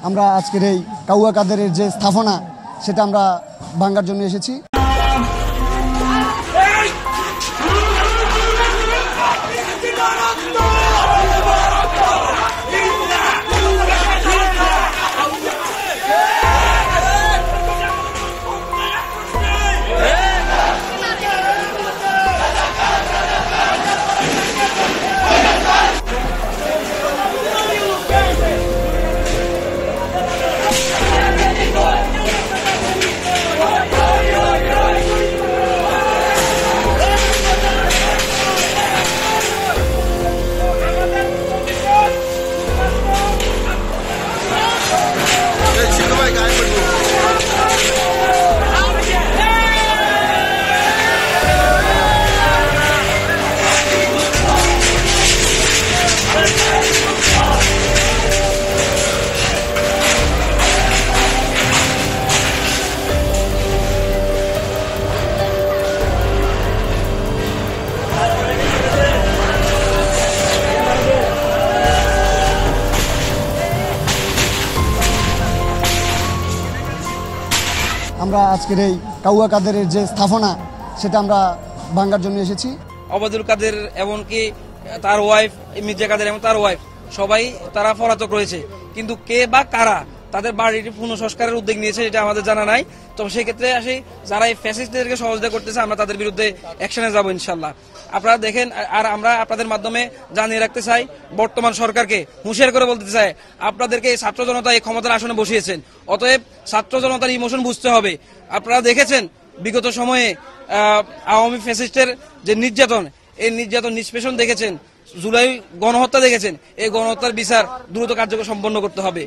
আমরা আজকের এই কাউয়া কাদেরের যে স্থাপনা সেটা আমরা ভাঙার জন্য এসেছি। আমরা আজকের এই কাউয়া কাদেরের যে স্থাপনা সেটা আমরা ভাঙার জন্য এসেছি। ওবায়দুল কাদের এমনকি তার ওয়াইফ মির্জা কাদের এবং তার ওয়াইফ সবাই তারা পলাতক রয়েছে, কিন্তু কে বা কারা তাদের বাড়িটি পুনঃসংস্কারের উদ্যোগ নিয়েছে এটা আমাদের জানা নাই। তো সেক্ষেত্রে আসি যারা এই ফ্যাসিস্টদেরকে সহযোগিতা করতেছে আমরা তাদের বিরুদ্ধে অ্যাকশনে যাব ইনশাল্লাহ। আপনারা দেখেন, আর আমরা আপনাদের মাধ্যমে জানিয়ে রাখতে চাই, বর্তমান সরকারকে হুঁশিয়ার করে বলতে চাই, আপনাদেরকে এই ছাত্র জনতা এই ক্ষমতার আসনে বসিয়েছেন, অতএব ছাত্র জনতার ইমোশন বুঝতে হবে। আপনারা দেখেছেন বিগত সময়ে আওয়ামী ফ্যাসিস্টের যে নির্যাতন, এই নির্যাতন নিষ্পেষণ দেখেছেন, জুলাই গণহত্যা দেখেছেন, এই গণহত্যার বিচার দ্রুত কার্যকর সম্পন্ন করতে হবে।